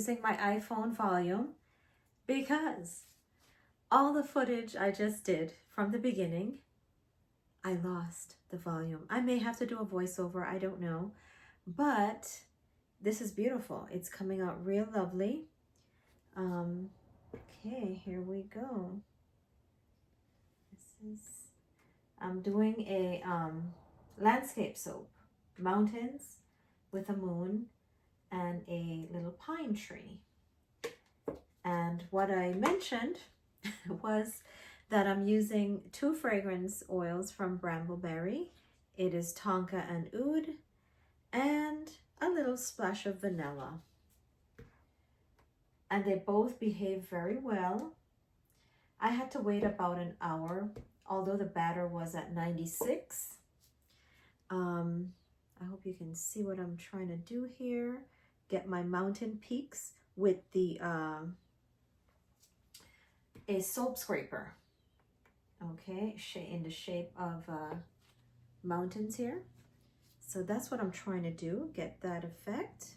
using my iPhone volume because all the footage I just did from the beginning, I lost the volume. I may have to do a voiceover, I don't know, but this is beautiful. It's coming out real lovely. Okay, here we go. This is, I'm doing a landscape soap, mountains with a moon and a little pine tree. And what I mentioned was that I'm using 2 fragrance oils from Brambleberry. It is Tonka and Oud and a little splash of vanilla. And they both behave very well. I had to wait about an hour, although the batter was at 96. I hope you can see what I'm trying to do here. Get my mountain peaks with the a soap scraper. Okay, in the shape of mountains here. So that's what I'm trying to do, get that effect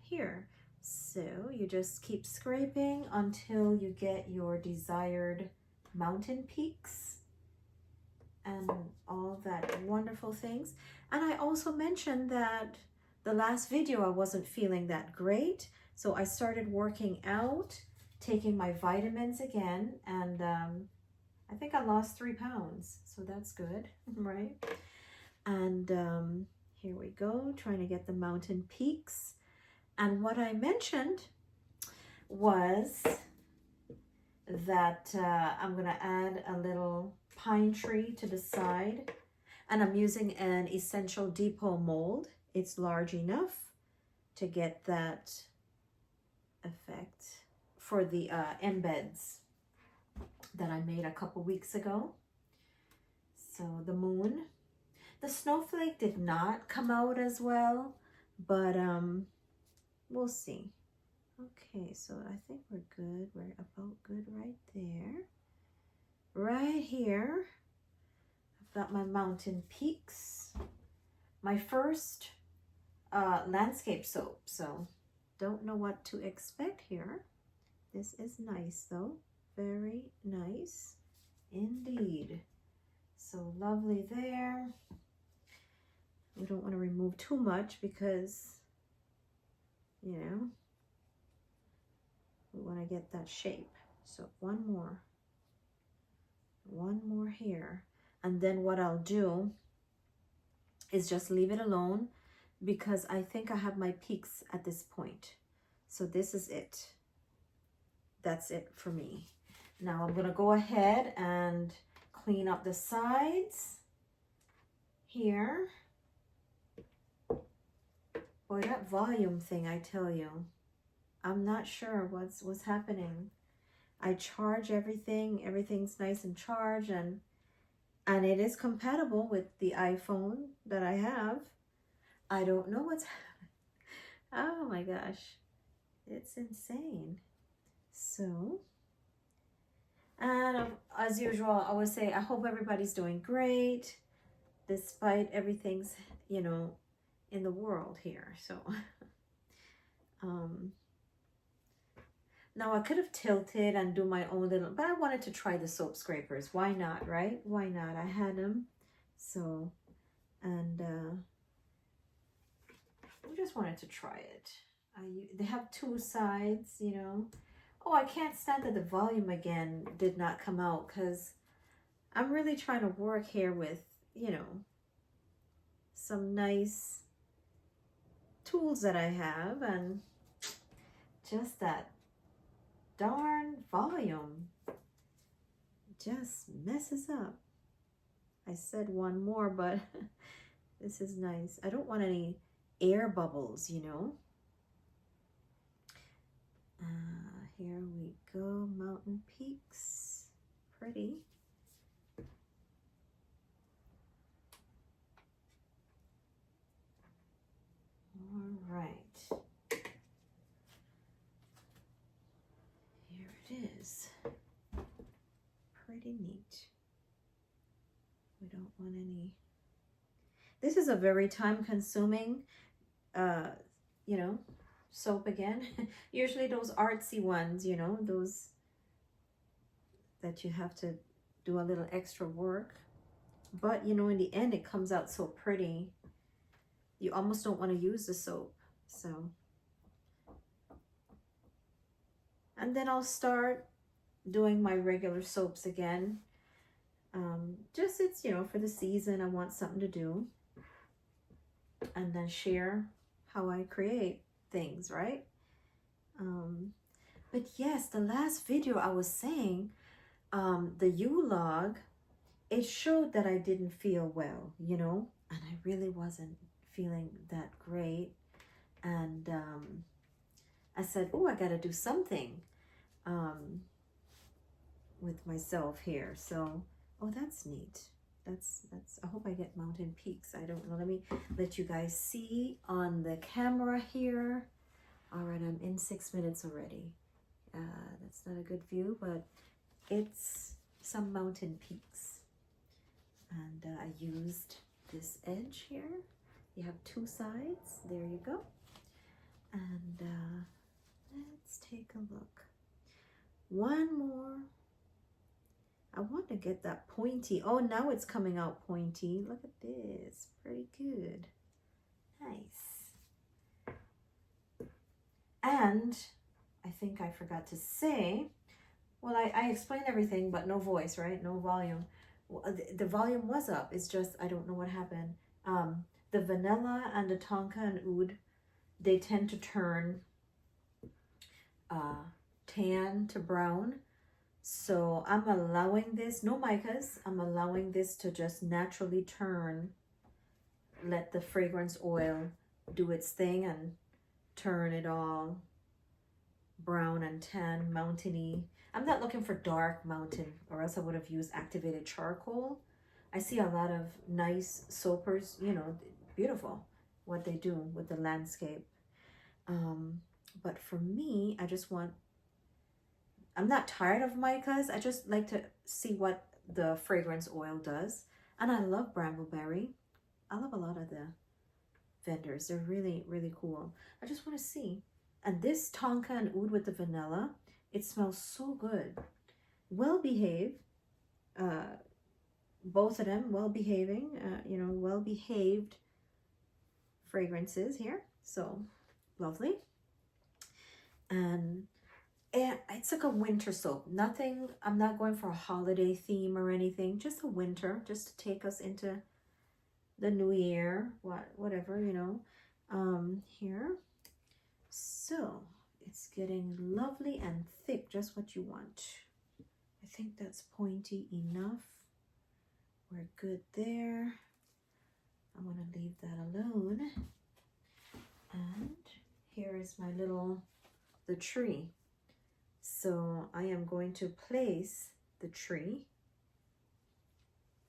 here. So you just keep scraping until you get your desired mountain peaks and all that wonderful things. And I also mentioned that the last video I wasn't feeling that great, so I started working out, taking my vitamins again, and I think I lost 3 pounds, so that's good, right? And here we go, trying to get the mountain peaks. And what I mentioned was that I'm gonna add a little pine tree to the side, and I'm using an Essential Depot mold. It's large enough to get that effect for the embeds that I made a couple weeks ago. So the moon, the snowflake did not come out as well, but we'll see. Okay, so I think we're good. We're about good right there. Right here, I've got my mountain peaks. My first landscape soap, so don't know what to expect here. This is nice though, very nice indeed. So lovely there. We don't want to remove too much because, you know, we want to get that shape. So one more here. And then what I'll do is just leave it alone because I think I have my peaks at this point. So this is it. That's it for me. Now I'm going to go ahead and clean up the sides here. Boy, that volume thing, I tell you, I'm not sure what's happening. I charge everything. Everything's nice and charged, and it is compatible with the iPhone that I have. I don't know what's happening. Oh my gosh, it's insane. So, and as usual, I would say I hope everybody's doing great despite everything's, you know, in the world here. So now I could have tilted and do my own little, but I wanted to try the soap scrapers. Why not, right? Why not? I had them. So, and we just wanted to try it. They have 2 sides, you know. Oh, I can't stand that the volume again did not come out because I'm really trying to work here with, you know, some nice tools that I have, and just that darn volume just messes up. I said one more, but this is nice. I don't want any air bubbles, you know. Here we go, mountain peaks, pretty. All right. Here it is. Pretty neat. We don't want any. This is a very time consuming, you know, soap again. Usually those artsy ones, you know, those that you have to do a little extra work. But, you know, in the end, it comes out so pretty. You almost don't want to use the soap. So, and then I'll start doing my regular soaps again. Just it's, you know, for the season, I want something to do. And then share how I create things, right? But yes, the last video I was saying, the U-log, it showed that I didn't feel well, you know, and I really wasn't feeling that great. And I said, oh, I got to do something with myself here. So, oh, that's neat. That's, I hope I get mountain peaks. I don't know. Let me let you guys see on the camera here. All right, I'm in 6 minutes already. That's not a good view, but it's some mountain peaks. And I used this edge here. You have two sides. There you go. And let's take a look. One more. I want to get that pointy. Oh, now it's coming out pointy. Look at this. Pretty good. Nice. And I think I forgot to say, well, I explained everything, but no voice, right? No volume. The volume was up. It's just, I don't know what happened. The vanilla and the Tonka Oud, they tend to turn tan to brown. So I'm allowing this, no micas, I'm allowing this to just naturally turn, let the fragrance oil do its thing and turn it all brown and tan, mountainy. I'm not looking for dark mountain, or else I would have used activated charcoal. I see a lot of nice soapers, you know, beautiful what they do with the landscape. But for me, I just want, I'm not tired of micas. I just like to see what the fragrance oil does. And I love Brambleberry. I love a lot of the vendors. They're really, really cool. I just want to see. And this Tonka and Oud with the vanilla, it smells so good. Well behaved. Both of them well behaving, you know, well behaved fragrances here. So lovely. And it's like a winter soap. Nothing, I'm not going for a holiday theme or anything. Just a winter, just to take us into the new year, whatever, you know. Here. So it's getting lovely and thick, just what you want. I think that's pointy enough. We're good there. I'm going to leave that alone. And here is my little, the tree. So I am going to place the tree,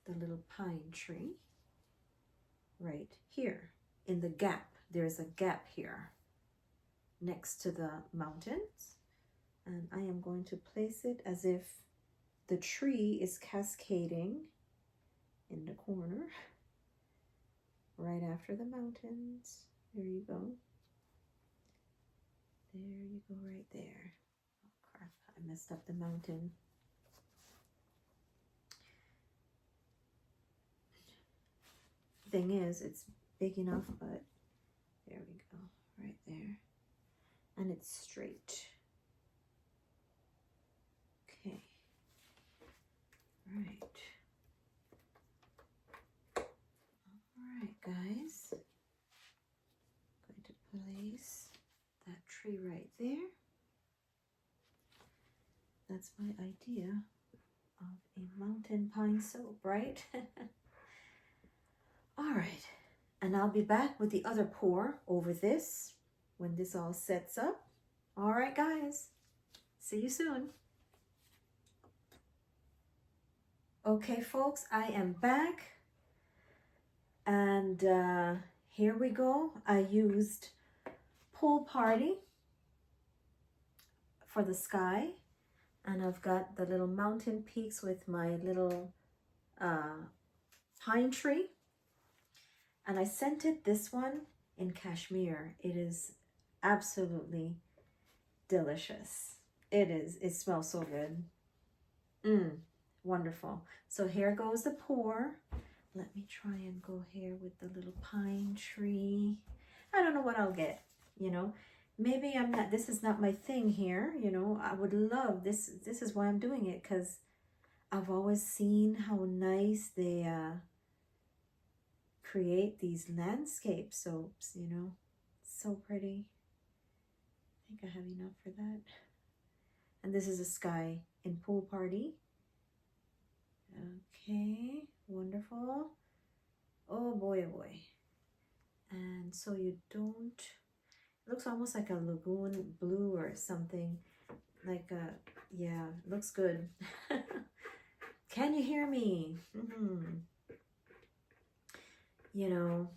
the little pine tree, right here in the gap. There's a gap here next to the mountains. And I am going to place it as if the tree is cascading in the corner right after the mountains. There you go. There you go, right there. Oh crap, I messed up the mountain. Thing is, it's big enough, but there we go, right there. And it's straight. Okay. Right. All right, guys. I'm going to place that tree right there. That's my idea of a mountain pine soap, right? All right, and I'll be back with the other pour over this when this all sets up. All right, guys, see you soon. Okay, folks, I am back, and here we go. I used Pool Party for the sky, and I've got the little mountain peaks with my little pine tree. And I scented this one in Cashmere. It is Absolutely delicious. It is. It smells so good. Wonderful. So here goes the pour. Let me try and go here with the little pine tree. I don't know what I'll get, you know. Maybe I'm not, this is not my thing here, you know. I would love this. This is why I'm doing it, because I've always seen how nice they create these landscape soaps, you know. So pretty. I think I have enough for that. And this is a sky in pool party. Okay, wonderful. Oh boy, oh boy. And so you don't, it looks almost like a lagoon blue or something. Like a, yeah, looks good. Can you hear me? You know,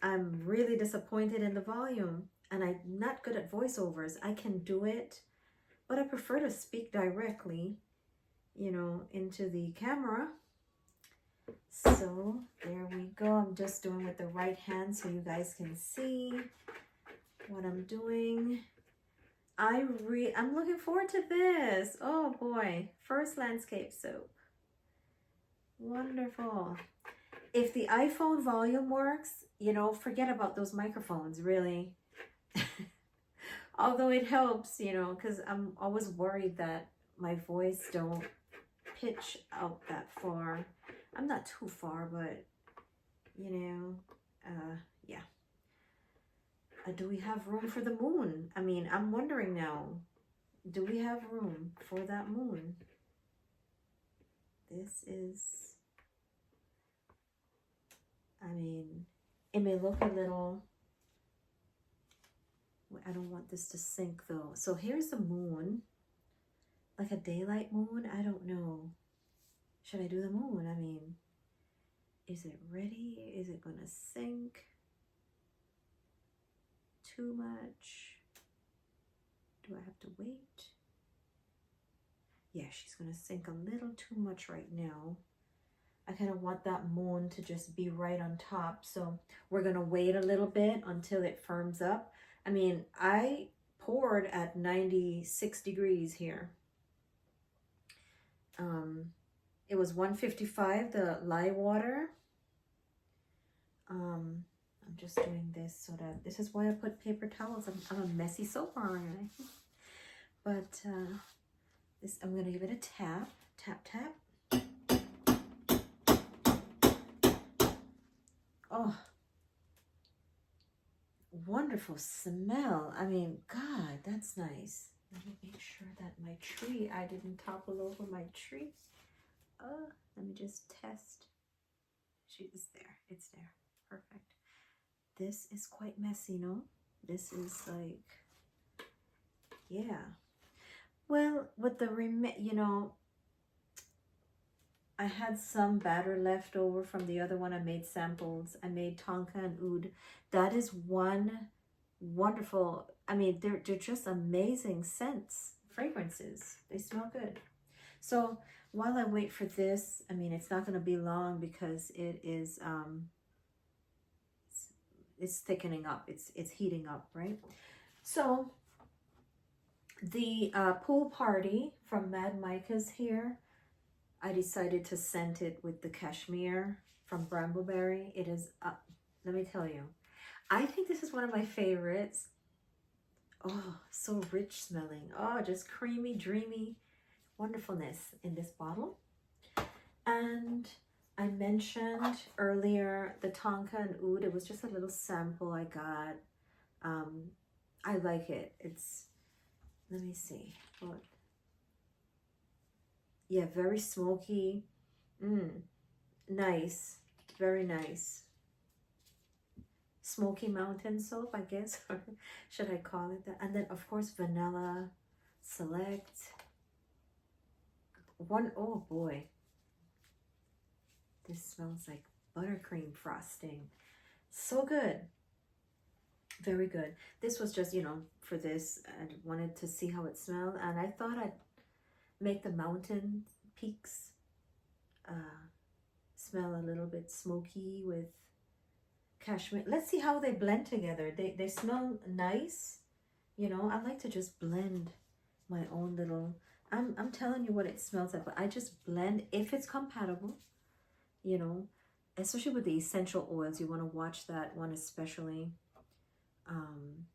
I'm really disappointed in the volume, and I'm not good at voiceovers. I can do it, but I prefer to speak directly, you know, into the camera. So there we go. I'm just doing with the right hand so you guys can see what I'm doing. I'm looking forward to this. Oh boy, first landscape soap. Wonderful. If the iPhone volume works, you know, forget about those microphones, really. Although it helps, you know, because I'm always worried that my voice don't pitch out that far. I'm not too far, but, you know, yeah. Do we have room for the moon? I mean, I'm wondering now, do we have room for that moon? This is, I mean, it may look a little, I don't want this to sink though. So here's the moon, like a daylight moon. I don't know. Should I do the moon? I mean, is it ready? Is it gonna sink too much? Do I have to wait? Yeah, she's gonna sink a little too much right now. I kind of want that moon to just be right on top. So we're gonna wait a little bit until it firms up. I mean, I poured at 96 degrees here. It was 155, the lye water. I'm just doing this so that, this is why I put paper towels. I'm a messy soap aren't I? But this, I'm gonna give it a tap, tap, tap. Oh, wonderful smell. I mean, God, that's nice. Let me make sure that my tree, I didn't topple over my tree. Let me just test. It's there. It's there. Perfect. This is quite messy, no? This is like, yeah. Well, with the you know, I had some batter left over from the other one. I made samples. I made Tonka Oud. That is one wonderful, I mean, they're just amazing scents, fragrances. They smell good. So while I wait for this, I mean, it's not going to be long because it is, it's thickening up. It's heating up, right? So the pool party from Mad Mica's here. I decided to scent it with the cashmere from Brambleberry. It is, let me tell you, I think this is one of my favorites. Oh, so rich smelling. Oh, just creamy, dreamy wonderfulness in this bottle. And I mentioned earlier the Tonka Oud. It was just a little sample I got. I like it. It's, let me see. What? Yeah, very smoky. Nice. Very nice. Smoky Mountain soap, I guess. Or should I call it that? And then, of course, Vanilla Select. Oh boy. This smells like buttercream frosting. So good. Very good. This was just, you know, for this. I wanted to see how it smelled. And I thought I'd make the mountain peaks smell a little bit smoky with cashmere. Let's see how they blend together. They smell nice. You know, I like to just blend my own little, I'm telling you what it smells like, but I just blend if it's compatible, you know, especially with the essential oils. You want to watch that one especially. Um,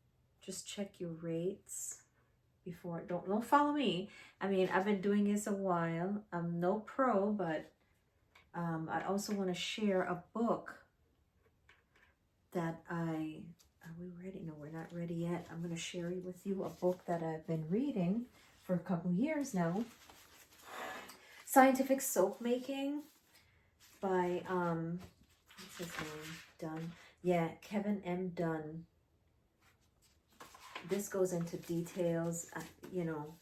just check your rates before, don't follow me. I mean, I've been doing this a while. I'm no pro, but I also want to share a book that are we ready? No, we're not ready yet. I'm going to share with you a book that I've been reading for a couple years now. Scientific Soap Making by, what's his name? Dunn. Yeah, Kevin M. Dunn. This goes into details, you know,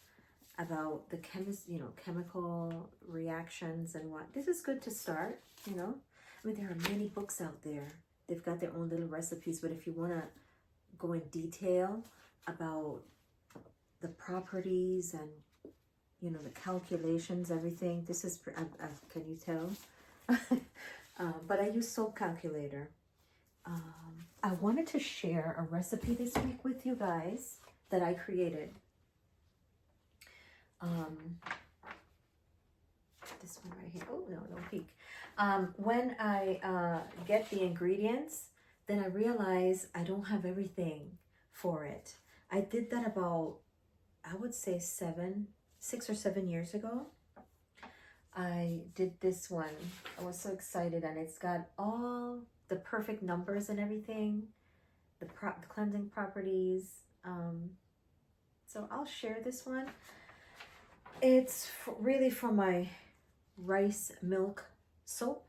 about the chemical reactions and what. This is good to start, you know. I mean, there are many books out there. They've got their own little recipes, but if you want to go in detail about the properties and, you know, the calculations, everything, this is, can you tell? But I use Soap Calculator. I wanted to share a recipe this week with you guys that I created. This one right here. Oh, no, don't peek. When I get the ingredients, then I realize I don't have everything for it. I did that about, I would say 6 or 7 years ago. I did this one. I was so excited, and it's got all the perfect numbers and everything, the cleansing properties. So I'll share this one. It's really for my rice milk soap.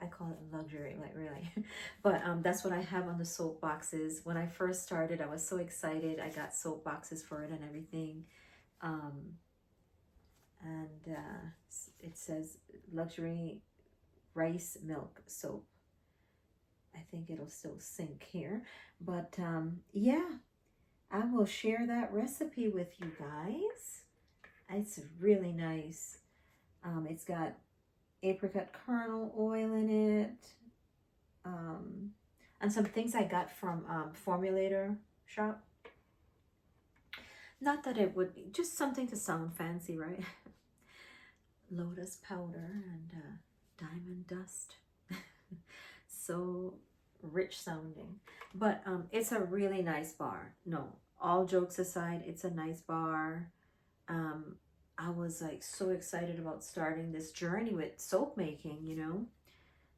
I call it luxury, like really. But that's what I have on the soap boxes. When I first started, I was so excited. I got soap boxes for it and everything. It says luxury rice milk soap. I think it'll still sync here. But yeah, I will share that recipe with you guys. It's really nice. It's got apricot kernel oil in it. And some things I got from Formulator Shop. Not that it would be, just something to sound fancy, right? Lotus powder and diamond dust. So rich sounding. But it's a really nice bar. No, all jokes aside, it's a nice bar. I was like so excited about starting this journey with soap making, you know,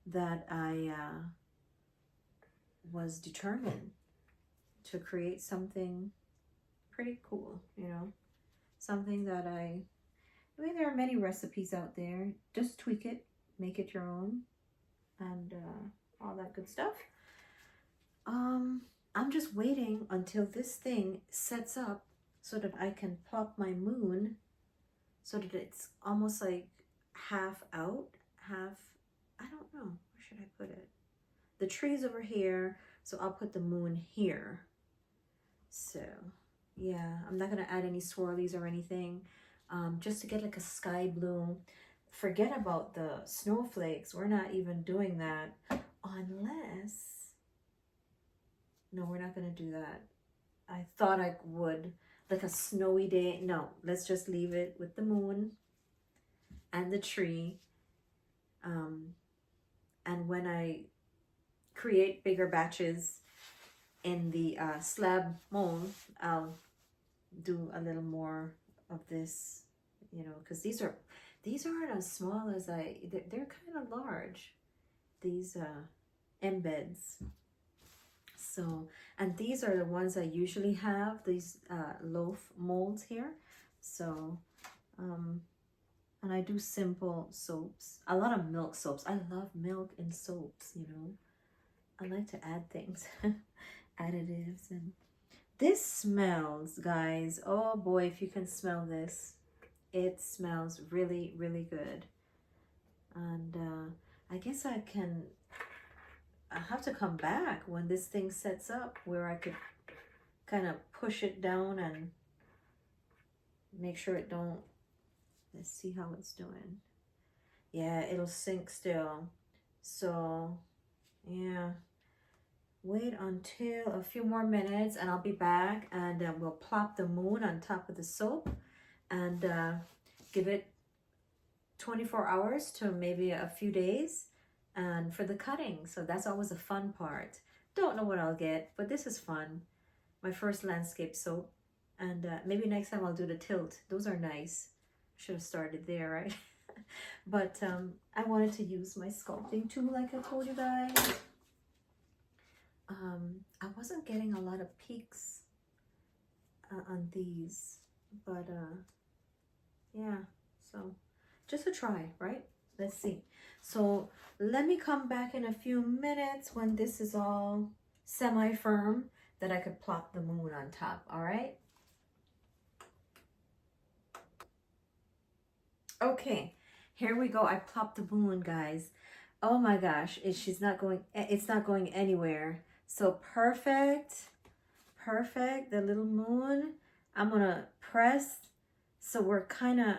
that I was determined to create something pretty cool, you know, something that I mean, there are many recipes out there. Just tweak it, make it your own, and all that good stuff. I'm just waiting until this thing sets up so that I can plop my moon so that it's almost like half out, half, I don't know, where should I put it? The tree's over here, so I'll put the moon here. So, yeah, I'm not going to add any swirlies or anything. Just to get like a sky blue. Forget about the snowflakes. We're not even doing that unless, no, we're not going to do that. I thought I would, like a snowy day. No, let's just leave it with the moon and the tree. And when I create bigger batches in the slab mold, I'll do a little more of this, you know, because these aren't as small as they're kind of large, these embeds. So, and these are the ones I usually have, these loaf molds here. So, and I do simple soaps, a lot of milk soaps. I love milk in soaps, you know. I like to add things, additives. And this smells, guys, oh boy, if you can smell this, it smells really, really good. And I guess I have to come back when this thing sets up where I could kind of push it down and make sure it don't, let's see how it's doing. Yeah, it'll sink still. So yeah, wait until a few more minutes and I'll be back, and we'll plop the moon on top of the soap and give it 24 hours to maybe a few days and for the cutting. So that's always a fun part. Don't know what I'll get, but this is fun. My first landscape soap. And maybe next time I'll do the tilt. Those are nice. Should have started there, right? But I wanted to use my sculpting tool like I told you guys. I wasn't getting a lot of peaks on these, but yeah, so just a try, right? Let's see. So let me come back in a few minutes when this is all semi-firm, that I could plop the moon on top. All right. Okay, here we go. I plopped the moon, guys. Oh my gosh, it's not going anywhere. So perfect, perfect. The little moon. I'm gonna press so we're kind of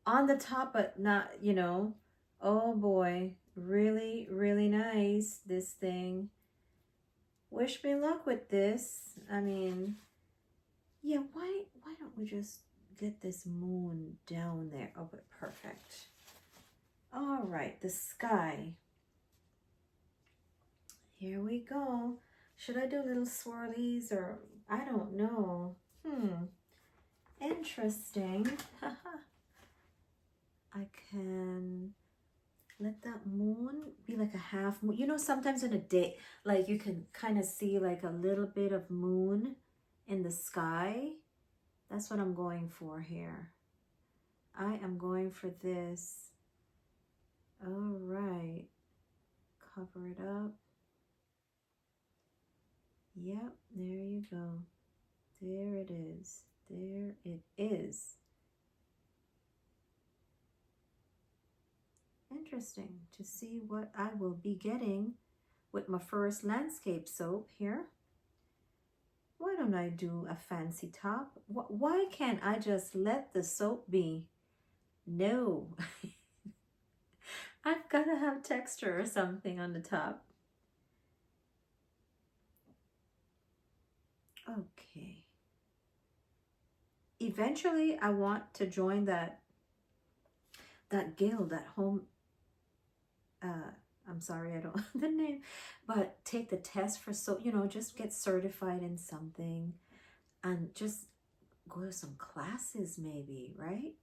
on the top, but not, you know. Oh boy, really, really nice, this thing. Wish me luck with this. I mean, yeah, why don't we just get this moon down there? Oh, but perfect. All right, the sky. Here we go. Should I do little swirlies, or I don't know. Interesting. I can let that moon be like a half moon. You know, sometimes in a day, like you can kind of see like a little bit of moon in the sky. That's what I'm going for here. I am going for this. All right. Cover it up. Yep, there you go. There it is. There it is. Interesting to see what I will be getting with my first landscape soap here. Why don't I do a fancy top? Why can't I just let the soap be? No. I've got to have texture or something on the top. Okay. Eventually, I want to join that guild, that home, I'm sorry, I don't know the name, but take the test for soap, you know, just get certified in something and just go to some classes maybe, right?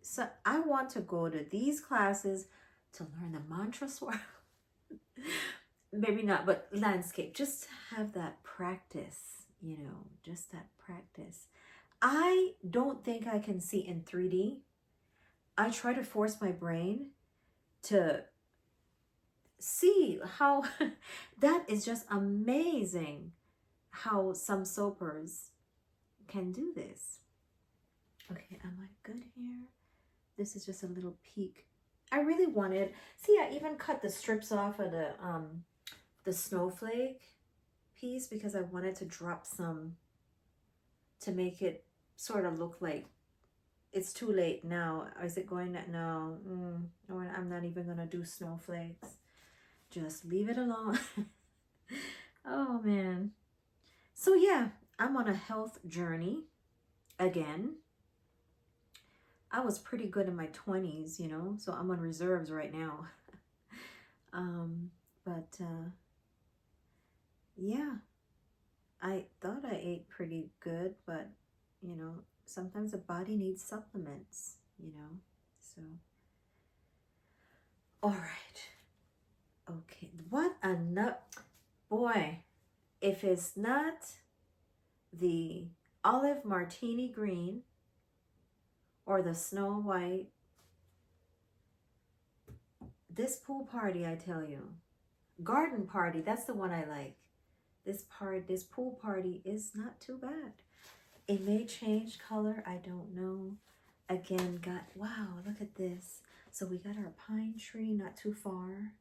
So I want to go to these classes to learn the mantra swirl. Maybe not, but landscape, just have that practice, you know, just that practice. I don't think I can see in 3D. I try to force my brain to see how that is just amazing how some soapers can do this. Okay, am I good here? This is just a little peek. I really wanted, see, I even cut the strips off of the snowflake piece because I wanted to drop some to make it sort of look like it's too late now. Is it going to, no, I'm not even gonna do snowflakes. Just leave it alone. Oh man. So yeah, I'm on a health journey again. I was pretty good in my 20s, you know, so I'm on reserves right now. But yeah, I thought I ate pretty good, but you know, sometimes the body needs supplements, you know, so. All right. Okay. What a nut. Boy, if it's not the olive martini green or the snow white, this pool party, I tell you, garden party, that's the one I like. This pool party is not too bad. It may change color, I don't know. Again, wow, look at this. So we got our pine tree not too far.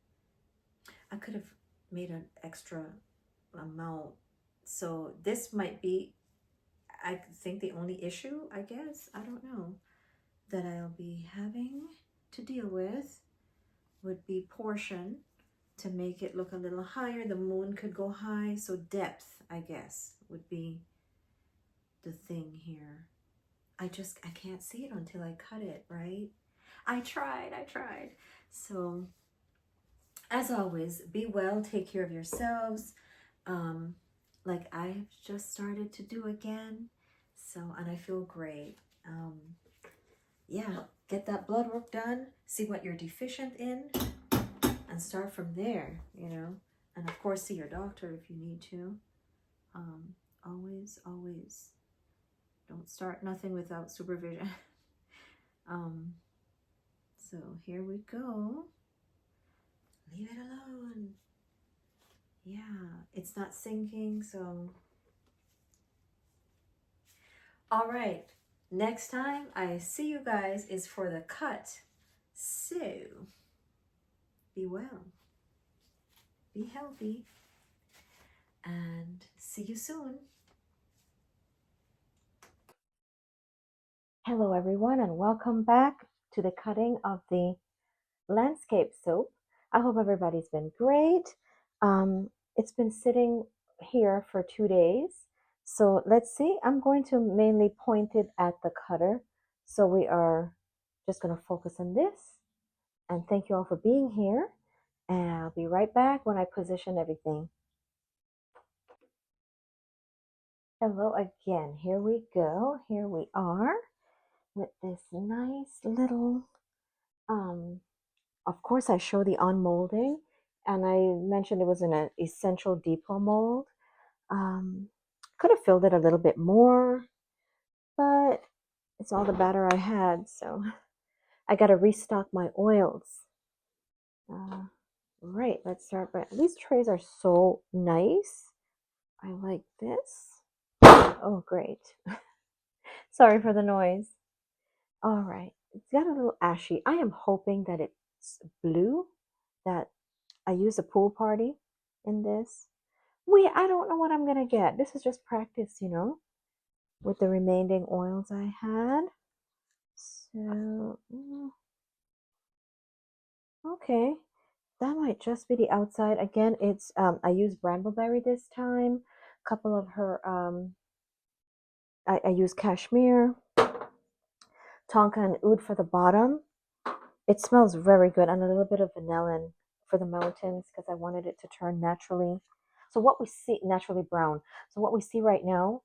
I could have made an extra amount. So this might be, I think, the only issue, I guess, I don't know, that I'll be having to deal with would be portion to make it look a little higher. The moon could go high, so depth, I guess, would be the thing here. I can't see it until I cut it, right? I tried. So as always, be well, take care of yourselves. Um, like I've just started to do again. So, and I feel great. Yeah, get that blood work done, see what you're deficient in, and start from there, you know. And of course, see your doctor if you need to. Always don't start nothing without supervision. So here we go. Leave it alone. Yeah, it's not sinking, so. All right, next time I see you guys is for the cut. So, be well, be healthy, and see you soon. Hello everyone, and welcome back to the cutting of the landscape soap. I hope everybody's been great. It's been sitting here for 2 days. So let's see, I'm going to mainly point it at the cutter. So we are just going to focus on this. And thank you all for being here. And I'll be right back when I position everything. Hello again. Here we go. Here we are with this nice little of course, I show the unmolding, and I mentioned it was in an essential depot mold. Could have filled it a little bit more, but it's all the batter I had, so I got to restock my oils. Right, let's start by, these trays are so nice. I like this. Oh, great. Sorry for the noise. All right, it's got a little ashy. I am hoping that it's blue, that I use a pool party in this. I don't know what I'm gonna get. This is just practice, you know, with the remaining oils I had. So, okay, that might just be the outside. Again, it's I use brambleberry this time. A couple of her I use cashmere, tonka and oud for the bottom. It smells very good, and a little bit of vanillin for the mountains because I wanted it to turn naturally. So what we see, naturally brown. So what we see right now,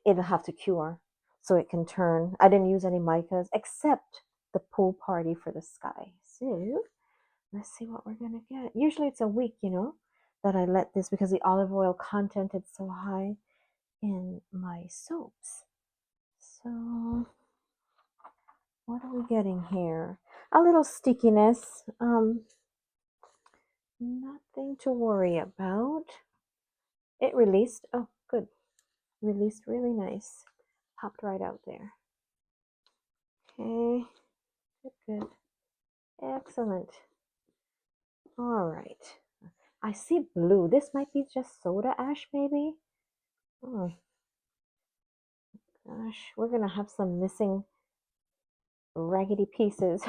it'll have to cure so it can turn. I didn't use any micas except the pool party for the sky. So let's see what we're gonna get. Usually it's a week, you know, that I let this because the olive oil content is so high in my soaps. So what are we getting here? A little stickiness. Nothing to worry about. It released. Oh, good. Released really nice. Popped right out there. Okay. Good. Excellent. All right. I see blue. This might be just soda ash, maybe. Oh, gosh. We're going to have some missing raggedy pieces.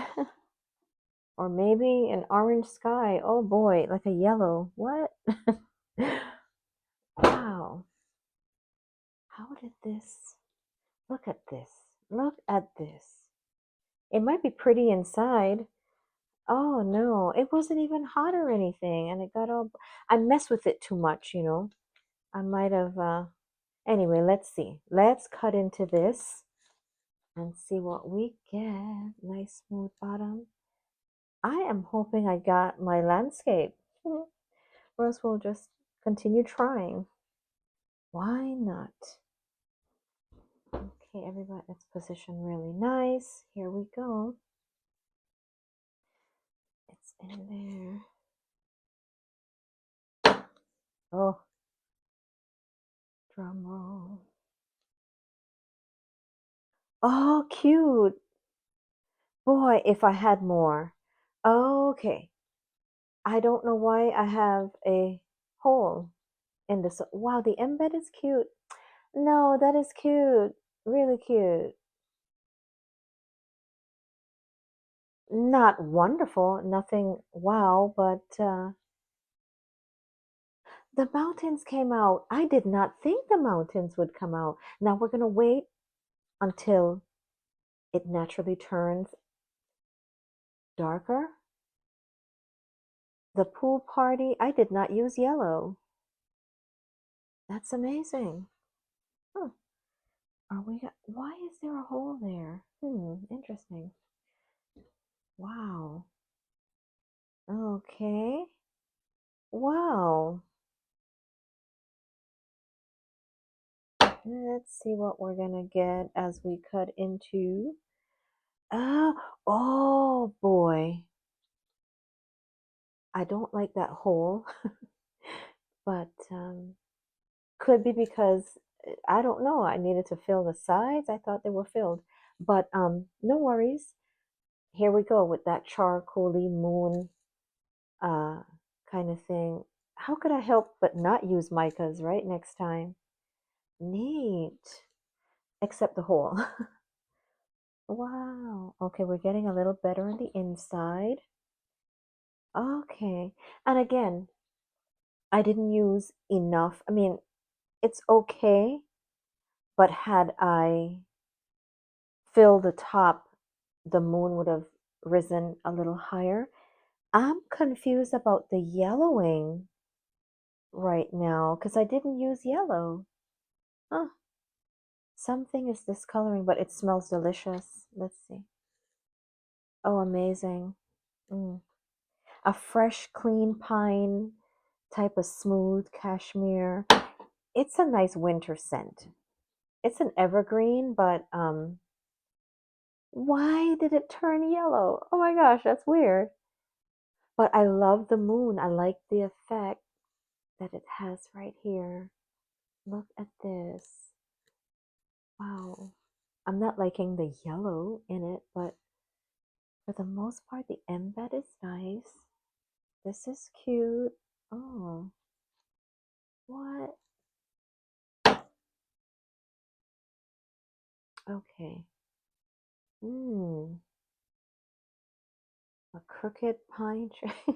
Or maybe an orange sky. Oh, boy. Like a yellow. What? Wow. How did this... Look at this. Look at this. It might be pretty inside. Oh no, it wasn't even hot or anything, and it got all. I messed with it too much, you know. I might have. Anyway, let's see. Let's cut into this and see what we get. Nice smooth bottom. I am hoping I got my landscape, or else we'll just continue trying. Why not? Okay, everybody, let's position really nice. Here we go. It's in there. Oh, drum roll. Oh, cute. Boy, if I had more. Okay. I don't know why I have a hole in this. Wow, the embed is cute. No, that is cute. Really cute. Not wonderful, nothing wow, but The mountains came out. I did not think the mountains would come out. Now we're going to wait until it naturally turns darker. The pool party, I did not use yellow. That's amazing. Huh. Why is there a hole there? Interesting. Wow. Okay. Wow. Let's see what we're gonna get as we cut into. Oh, oh boy. I don't like that hole, but could be because I don't know. I needed to fill the sides. I thought they were filled, but no worries. Here we go with that charcoaly moon uh, kind of thing. How could I help but not use micas right next time? Neat. Except the hole. Wow. Okay, we're getting a little better on the inside. Okay. And again, I didn't use enough. I mean, it's okay, but had I filled the top, the moon would have risen a little higher. I'm confused about the yellowing right now because I didn't use yellow. Huh. Something is discoloring, but it smells delicious. Let's see. Oh, amazing. Mm. A fresh, clean pine type of smooth cashmere. It's a nice winter scent. It's an evergreen, but why did it turn yellow? Oh my gosh, that's weird. But I love the moon. I like the effect that it has right here. Look at this. Wow. I'm not liking the yellow in it, but for the most part, the embed is nice. This is cute. Oh, what? Okay. Hmm. A crooked pine tree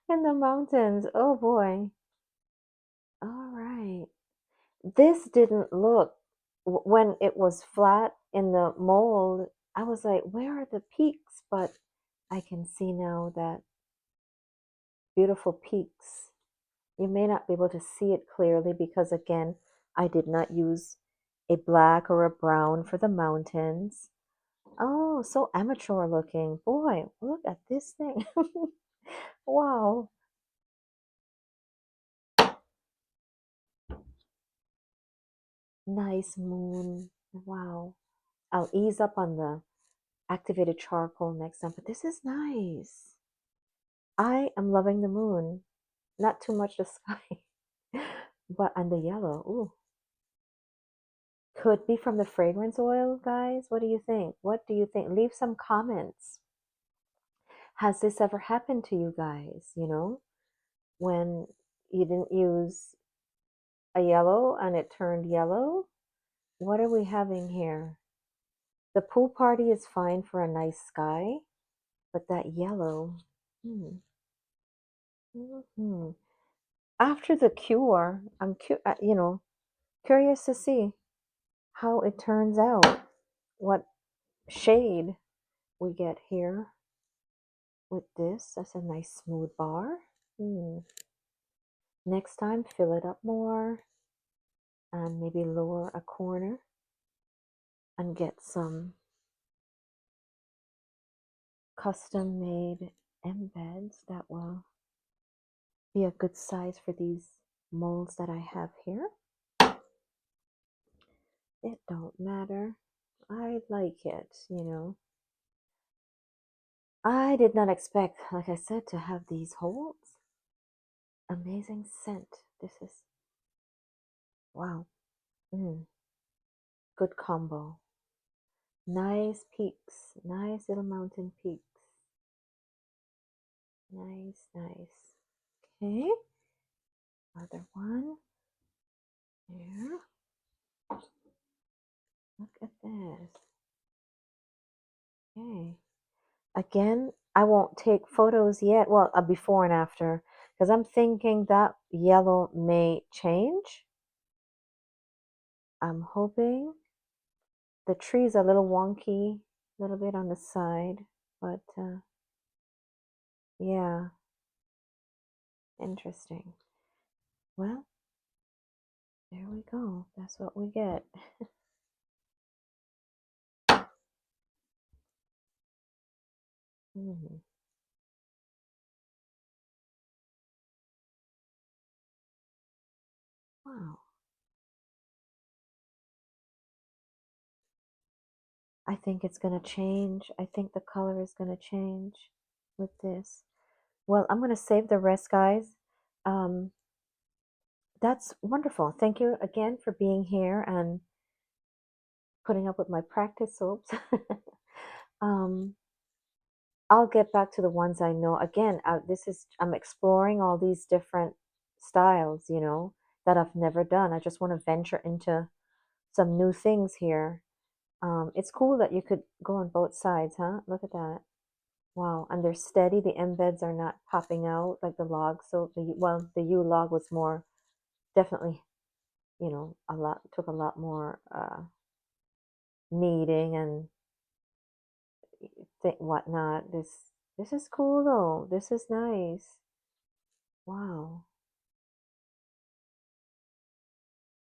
in the mountains. Oh boy. All right. This didn't look, when it was flat in the mold, I was like, where are the peaks? But I can see now that beautiful peaks. You may not be able to see it clearly because, again, I did not use a black or a brown for the mountains. Oh, so amateur looking. Boy, look at this thing. Wow. Nice moon. Wow. I'll ease up on the activated charcoal next time, but this is nice. I am loving the moon. Not too much the sky, but and the yellow. Ooh. Could be from the fragrance oil, guys. What do you think? What do you think? Leave some comments. Has this ever happened to you guys? When you didn't use a yellow and it turned yellow? What are we having here? The pool party is fine for a nice sky, but that yellow. Hmm. Hmm. After the cure, curious to see how it turns out. What shade we get here with this. That's a nice smooth bar. Hmm. Next time, fill it up more and maybe lower a corner and get some custom made embeds that will be a good size for these molds that I have here. It don't matter. I like it. I did not expect, like I said, to have these holes. Amazing scent. This is, wow. Mm, good combo. Nice peaks. Nice little mountain peaks. Nice, nice. Okay. Other one. Here. Look at this. Okay. Again, I won't take photos yet. Well, a before and after, because I'm thinking that yellow may change. I'm hoping. The tree's a little wonky, a little bit on the side, but yeah, interesting. Well, there we go. That's what we get. Mhm. Wow. I think it's going to change. I think the color is going to change with this. Well, I'm going to save the rest, guys. Um, that's wonderful. Thank you again for being here and putting up with my practice soaps. um, I'll get back to the ones I know. Again, I'm exploring all these different styles, that I've never done. I just want to venture into some new things here. It's cool that you could go on both sides, huh? Look at that. Wow, and they're steady. The embeds are not popping out like the log. So the U log was more definitely, took a lot more kneading and whatnot. This is cool though. This is nice. Wow,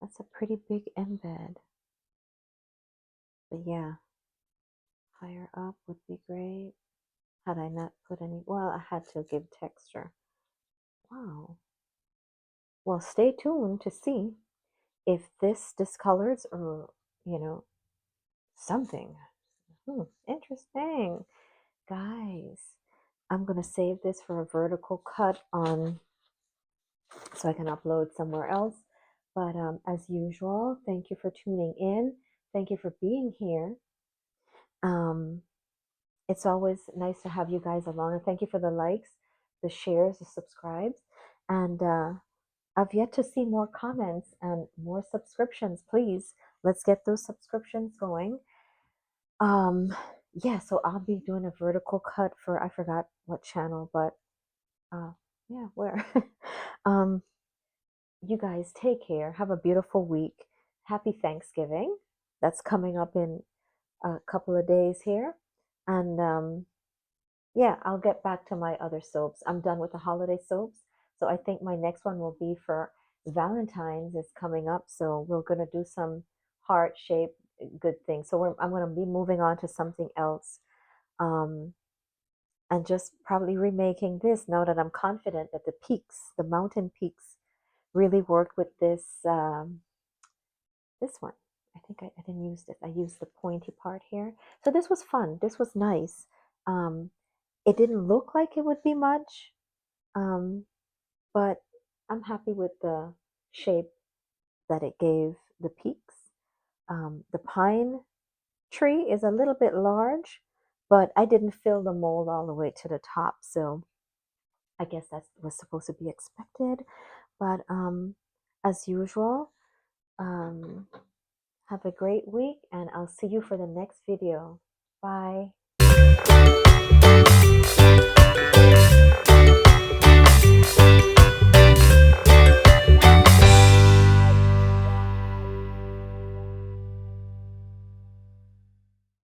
that's a pretty big embed. But yeah, higher up would be great. Had I not put any, well, I had to give texture. Wow. Well, stay tuned to see if this discolors or, something. Interesting. Guys, I'm going to save this for a vertical cut on so I can upload somewhere else. But as usual, thank you for tuning in. Thank you for being here. It's always nice to have you guys along. And thank you for the likes, the shares, the subscribes. And I've yet to see more comments and more subscriptions. Please, let's get those subscriptions going. Yeah, so I'll be doing a vertical cut for, I forgot what channel, but yeah, where? um, you guys take care. Have a beautiful week. Happy Thanksgiving. That's coming up in a couple of days here. And yeah, I'll get back to my other soaps. I'm done with the holiday soaps. So I think my next one will be for Valentine's is coming up. So we're going to do some heart shape good things. So I'm going to be moving on to something else. Um, and just probably remaking this now that I'm confident that the peaks, the mountain peaks, really work with this one. I think I didn't use this. I used the pointy part here. So this was fun. This was nice. Um, it didn't look like it would be much, um, but I'm happy with the shape that it gave the peaks. The pine tree is a little bit large, but I didn't fill the mold all the way to the top, so I guess that was supposed to be expected. But as usual, um, have a great week, and I'll see you for the next video. Bye.